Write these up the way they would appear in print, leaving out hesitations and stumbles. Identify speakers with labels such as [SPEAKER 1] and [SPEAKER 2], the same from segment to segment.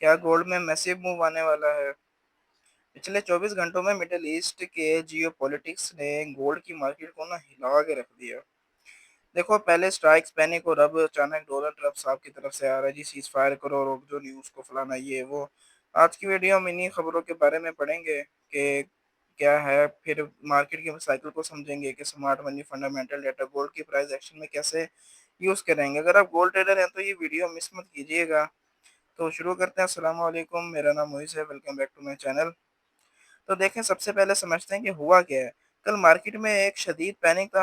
[SPEAKER 1] क्या गोल्ड में massive move आने वाला है? पिछले 24 घंटों में मिडिल ईस्ट के जियोपॉलिटिक्स ने गोल्ड की मार्केट को ना हिला के रख दिया। देखो, पहले स्ट्राइक्स पैनिक और अब अचानक डोनाल्ड ट्रम्प साहब की तरफ से आ रहा है जी, सीज फायर करो और रोक दो न्यूज को, फलाना ये वो। आज की वीडियो में इन्हीं खबरों के बारे में पढ़ेंगे कि क्या है, फिर मार्केट के साइकिल को समझेंगे कि smart money, fundamental data, gold की प्राइस एक्शन में कैसे यूज करेंगे। अगर आप गोल्ड ट्रेडर हैं तो ये वीडियो मिस मत कीजिएगा। तो शुरू करते हैं। अस्सलाम वालेकुम, मेरा नाम मोइस है। Welcome back to my channel. तो देखें, सबसे पहले समझते हैं कि हुआ क्या है। कल मार्केट में एक शदीद पैनिक था।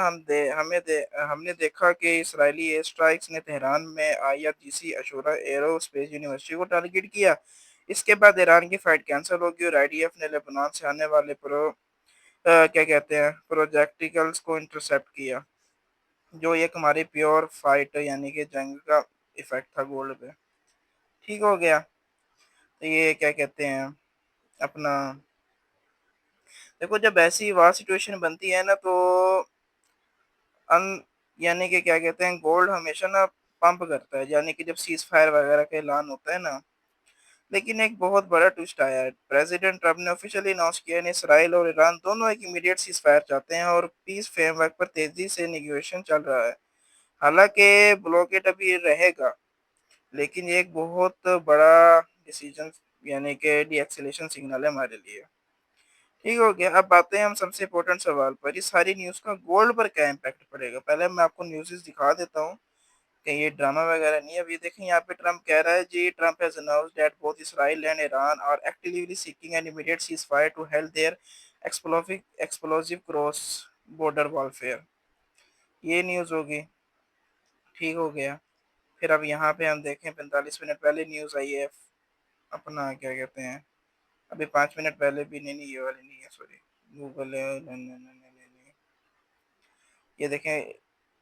[SPEAKER 1] हमने देखा कि इसराइली एयर स्ट्राइक्स ने तेहरान में आईआरजीसी अशूरा एरोस्पेस यूनिवर्सिटी को टारगेट किया। इसके बाद ईरान की फ्लाइट कैंसिल हो गई और आईडीएफ ने लेबनान से आने वाले क्या कहते हैं, प्रोजेक्टिकल्स को इंटरसेप्ट किया। जो एक हमारी प्योर फाइट यानी कि जंग का इफेक्ट था गोल्ड पे। ठीक हो गया। तो ये क्या कहते हैं अपना, देखो, जब ऐसी वार सिचुएशन बनती है ना तो अन यानी कि क्या कहते हैं, गोल्ड हमेशा ना पंप करता है, यानी कि जब सीज फायर वगैरह का ऐलान होता है ना। लेकिन एक बहुत बड़ा ट्विस्ट आया है। प्रेसिडेंट ट्रम्प ने ऑफिशियली अनाउंस किया है इसराइल और ईरान दोनों एक इमीडिएट सीज फायर चाहते हैं और पीस फ्रेमवर्क पर तेजी से निगोशिएशन चल रहा है। हालांकि ब्लॉकेट अभी रहेगा, लेकिन ये एक बहुत बड़ा डिसीजन यानी कि डी एक्सेलेशन सिग्नल है हमारे लिए। ठीक हो गया। अब आते हैं हम सबसे इम्पोर्टेंट सवाल पर, इस सारी न्यूज़ का गोल्ड पर क्या इम्पैक्ट पड़ेगा। पहले मैं आपको न्यूज़ दिखा देता हूँ कि ये ड्रामा वगैरह नहीं है। अभी देखें, यहाँ पे ट्रम्प कह रहा है जी, Trump has announced that both Israel and Iran are actively seeking an immediate cease fire to help their explosive cross border warfare. ये न्यूज़ होगी। ठीक हो गया। फिर अब यहाँ पे हम देखें, 45 मिनट पहले न्यूज़ आई है अपना, क्या कहते हैं, अभी 5 मिनट पहले भी, नहीं नहीं ये वाली नहीं है, सॉरी, गूगल है, नहीं नहीं नहीं नहीं नहीं नहीं। ये देखें,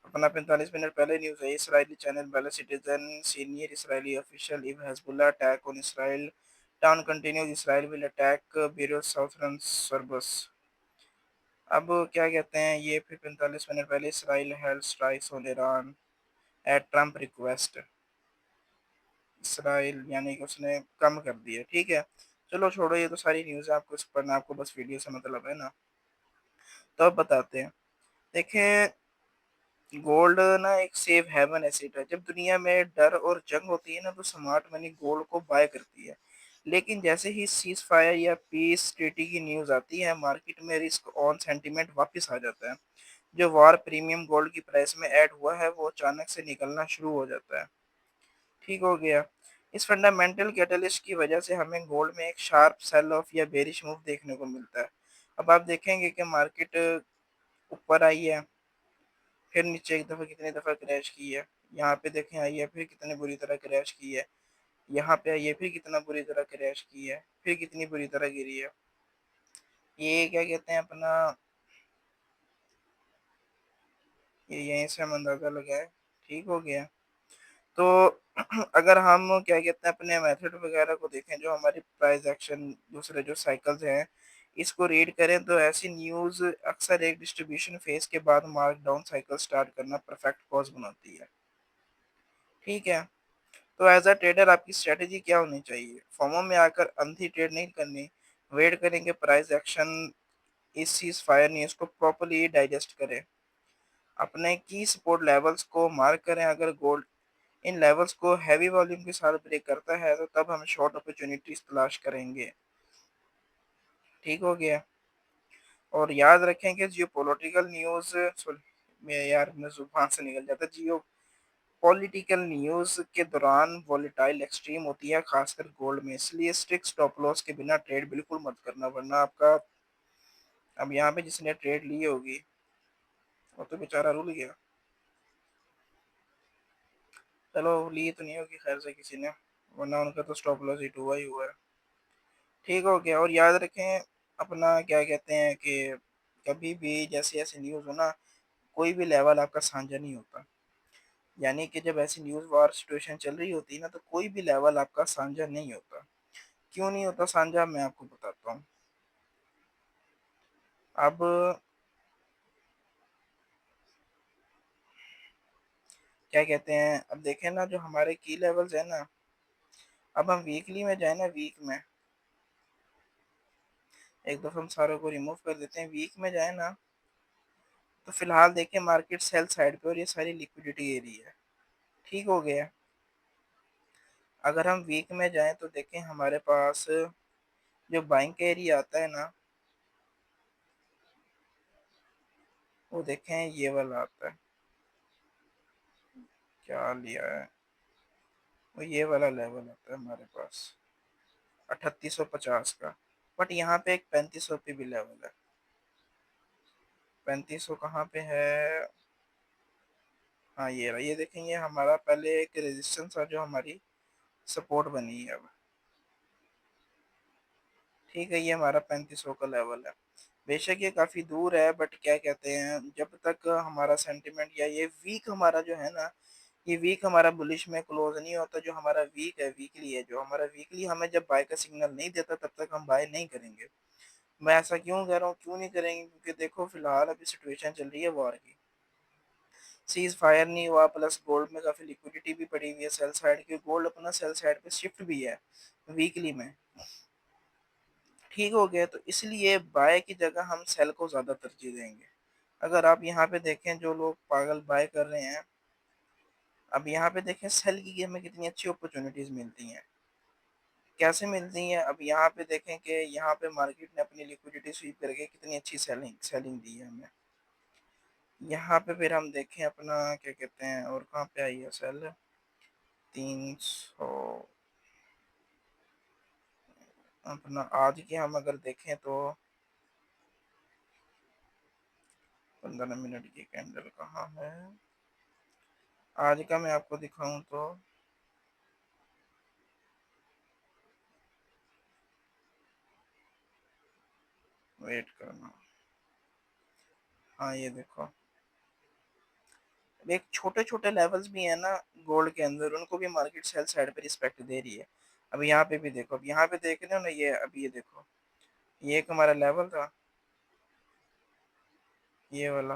[SPEAKER 1] अपना 45 मिनट पहले न्यूज़ है। इसराइली चैनल बेला citizen senior Israeli official if Hezbollah attack on Israel town continues, Israel will attack Beirut southern suburbs. अब क्या कहते हैं ये, फिर 45 मिनट पहले Israel held strikes on Iran at Trump request. Israel यानी कि उसने कम कर दिया। ठीक है, चलो छोड़ो, ये तो सारी न्यूज़ है, आपको इस पर ना, आपको बस वीडियो से मतलब है ना। तो अब बताते हैं। देखें, गोल्ड ना एक सेफ हेवन एसेट है। जब दुनिया में डर और जंग होती है ना तो स्मार्ट मनी गोल्ड को बाय करती है। लेकिन जैसे ही सीज फायर या पीस ट्रीटी की न्यूज़ आती है, मार्केट में रिस्क ऑन सेंटीमेंट वापस आ जाता है। जो वार प्रीमियम गोल्ड की प्राइस में ऐड हुआ है वो अचानक से निकलना शुरू हो जाता है। ठीक हो गया। इस फंडामेंटल कैटलिस्ट की वजह से हमें गोल्ड में एक शार्प सेल ऑफ या बेरिश मूव देखने को मिलता है। अब आप देखेंगे कि मार्केट ऊपर आई है, फिर नीचे एक दफ़ा कितनी दफ़ा क्रैश की है। यहाँ पे देखें आई है, फिर कितने बुरी तरह क्रैश की है। यहाँ पे आई है, फिर कितना बुरी तरह क्रैश की है, फिर कितनी बुरी तरह गिरी है। ये क्या कहते हैं अपना, ये यहीं से हम अंदाज़ा लगाए। ठीक हो गया। तो अगर हम क्या कहते हैं अपने मेथड वगैरह को देखें, जो हमारी प्राइस एक्शन दूसरे जो साइकिल्स हैं, इसको रीड करें तो ऐसी न्यूज़ अक्सर एक डिस्ट्रीब्यूशन फेज के बाद मार्क डाउन साइकिल स्टार्ट करना परफेक्ट कॉज बनाती है। ठीक है। तो एज अ ट्रेडर आपकी स्ट्रेटेजी क्या होनी चाहिए? फॉर्मो में आकर अंधी ट्रेड नहीं करनी। वेट करेंगे प्राइस एक्शन, इस सीज फायर न्यूज़ को प्रॉपर्ली डाइजेस्ट करें। अपने की सपोर्ट लेवल्स को मार्क करें। अगर गोल्ड इन लेवल्स को हैवी वॉल्यूम के साथ ब्रेक करता है तो तब हम शॉर्ट अपॉर्चुनिटीज तलाश करेंगे। ठीक हो गया। और याद रखें कि जियो पॉलिटिकल न्यूज़, मैं यार मैं जुबान से निकल जाता, जियो पॉलिटिकल न्यूज़ के दौरान वॉलेटाइल एक्सट्रीम होती है, खासकर गोल्ड में। इसलिए स्ट्रिक्ट स्टॉप लॉस के बिना ट्रेड बिल्कुल मत करना, वरना आपका, अब यहाँ पे जिसने ट्रेड ली होगी वो तो बेचारा रुल गया। चलो, ली तो नहीं होगी खैर से किसी ने, वरना उनका तो स्टॉप लॉस हिट हुआ ही हुआ है। ठीक हो गया। और याद रखें अपना, क्या कहते हैं कि कभी भी जैसे ऐसी न्यूज़ हो ना, कोई भी लेवल आपका साझा नहीं होता। यानी कि जब ऐसी न्यूज़ वार सिचुएशन चल रही होती है ना तो कोई भी लेवल आपका साझा नहीं होता। क्यों नहीं होता साझा, मैं आपको बताता हूँ। अब क्या कहते हैं, अब देखें ना, जो हमारे की लेवल्स है ना, अब हम वीकली में जाए ना, वीक में एक दफ़ा हम सारों को रिमूव कर देते हैं, वीक में जाए ना, तो फिलहाल देखें मार्केट सेल साइड पे और ये सारी लिक्विडिटी एरिया है। ठीक हो गया। अगर हम वीक में जाएं तो देखें हमारे पास जो बाइंग का एरिया आता है ना, वो देखें ये वाला आता है। क्या लिया है, वो ये वाला लेवल आता है हमारे पास 3850 का। बट यहाँ पे एक 3500 पे भी लेवल है। 3500 कहाँ पे है? हाँ ये रहा, ये देखें, ये हमारा पहले एक रेजिस्टेंस था जो हमारी सपोर्ट बनी है अब। ठीक है, ये हमारा 3500 का लेवल है। बेशक ये काफ़ी दूर है, बट क्या कहते हैं, जब तक हमारा सेंटिमेंट या ये वीक हमारा जो है ना, ये वीक हमारा बुलिश में क्लोज नहीं होता, जो हमारा वीक है, वीकली है, जो हमारा वीकली हमें जब बाय का सिग्नल नहीं देता तब तक हम बाय नहीं करेंगे। मैं ऐसा क्यों कह रहा हूँ, क्यों नहीं करेंगे, क्योंकि देखो फिलहाल अभी सिचुएशन चल रही है वॉर की, सीज फायर नहीं हुआ, प्लस गोल्ड में काफ़ी लिक्विडिटी भी पड़ी हुई है सेल साइड की, गोल्ड अपना सेल साइड पे शिफ्ट भी है वीकली में। ठीक हो गया, तो इसलिए बाय की जगह हम सेल को ज़्यादा तरजीह देंगे। अगर आप यहाँ पे देखें जो लोग पागल बाय कर रहे हैं, अब यहाँ पे देखें सेल की हमें कितनी अच्छी अपॉर्चुनिटीज़ मिलती हैं। कैसे मिलती हैं, अब यहाँ पे देखें कि यहाँ पे मार्केट ने अपनी लिक्विडिटी स्वीप करके कितनी अच्छी सेलिंग सेलिंग दी है हमें। यहाँ पे फिर हम देखें अपना क्या कहते हैं, और कहाँ पे आई है सेल, 300, अपना आज की हम अगर देखें तो 15 मिनट की कैंडल कहाँ है, आज का मैं आपको दिखाऊं तो वेट करना। हाँ ये देखो, एक छोटे छोटे लेवल्स भी हैं ना गोल्ड के अंदर, उनको भी मार्केट सेल साइड पे रिस्पेक्ट दे रही है। अब यहाँ पे भी देखो, अब यहाँ पे देख रहे हो ना, ये अब ये देखो, ये एक हमारा लेवल था, ये वाला।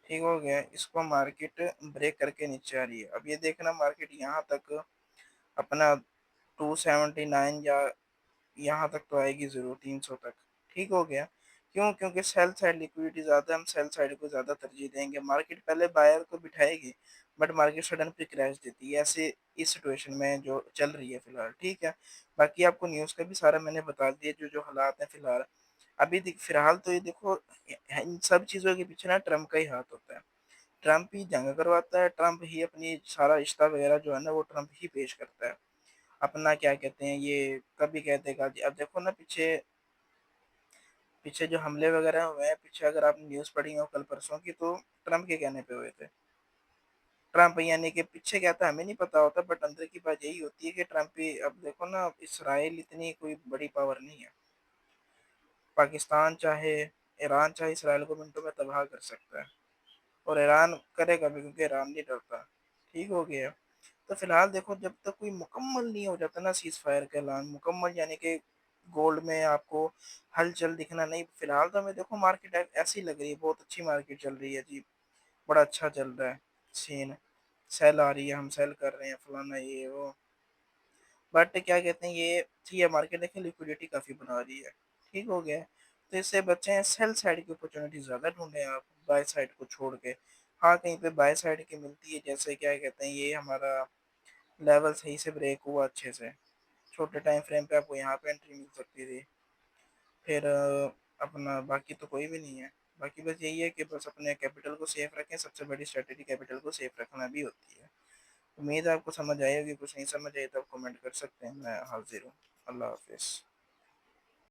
[SPEAKER 1] ठीक हो गया, इसको मार्केट ब्रेक करके नीचे आ रही है। अब ये देखना मार्केट यहाँ तक अपना 279 या यहाँ तक तो आएगी ज़रूर, 300 तक। ठीक हो गया। क्यों? क्योंकि सेल साइड लिक्विडिटी ज़्यादा है, हम सेल साइड को ज़्यादा तरजीह देंगे। मार्केट पहले बायर को बिठाएगी, बट मार्केट सडन पे क्रैश देती है, ऐसे इस सिचुएशन में जो चल रही है फिलहाल। ठीक है, बाकी आपको न्यूज़ का भी सारा मैंने बता दिया, जो जो हालात हैं फिलहाल। अभी फिलहाल तो ये देखो, इन सब चीज़ों के पीछे ना ट्रम्प का ही हाथ होता है। ट्रम्प ही जंग करवाता है, ट्रम्प ही अपनी सारा रिश्ता वगैरह जो है ना वो ट्रम्प ही पेश करता है। अपना क्या कहते हैं, ये कभी कह देगा जी, अब देखो ना पीछे पीछे जो हमले वगैरह हुए हैं, पीछे अगर आपने न्यूज़ पढ़ी हो कल परसों की, तो ट्रम्प के कहने पे हुए थे। ट्रम्प यानी कि पीछे क्या था हमें नहीं पता होता, बट अंदर की बात यही होती है कि ट्रम्प ही, अब देखो ना इसराइल इतनी कोई बड़ी पावर नहीं है। पाकिस्तान चाहे, ईरान चाहे इसराइल को मिनटों में तबाह कर सकता है, और ईरान करेगा भी, क्योंकि ईरान नहीं डरता। ठीक हो गया। तो फिलहाल देखो, जब तक कोई मुकम्मल नहीं हो जाता ना सीज फायर का ऐलान, मुकम्मल यानी कि गोल्ड में आपको हलचल दिखना नहीं, फिलहाल तो हमें देखो मार्केट ऐसी लग रही है, बहुत अच्छी मार्केट चल रही है जी, बड़ा अच्छा चल रहा है सीन। सेल आ रही है, हम सेल कर रहे हैं, फलाना ये वो। बट क्या कहते हैं, ये ठीक है, मार्केट देखें लिक्विडिटी काफ़ी बना रही है। ठीक हो गया। तो इससे बच्चे हैं, सेल साइड की अपॉर्चुनिटी ज़्यादा ढूंढें आप, बाय साइड को छोड़ के। हाँ कहीं पे बाय साइड की मिलती है, जैसे क्या कहते हैं, ये हमारा लेवल सही से ब्रेक हुआ अच्छे से, छोटे टाइम फ्रेम पे आपको यहाँ पे एंट्री मिल सकती थी। फिर अपना बाकी तो कोई भी नहीं है। बाकी बस यही है कि बस अपने कैपिटल को सेफ रखें, सबसे बड़ी स्ट्रेटेजी कैपिटल को सेफ रखना भी होती है। उम्मीद है आपको समझ आई होगी, कुछ नहीं समझ आई तो आप कमेंट कर सकते हैं, मैं हाजिर हूँ। अल्लाह हाफिज़।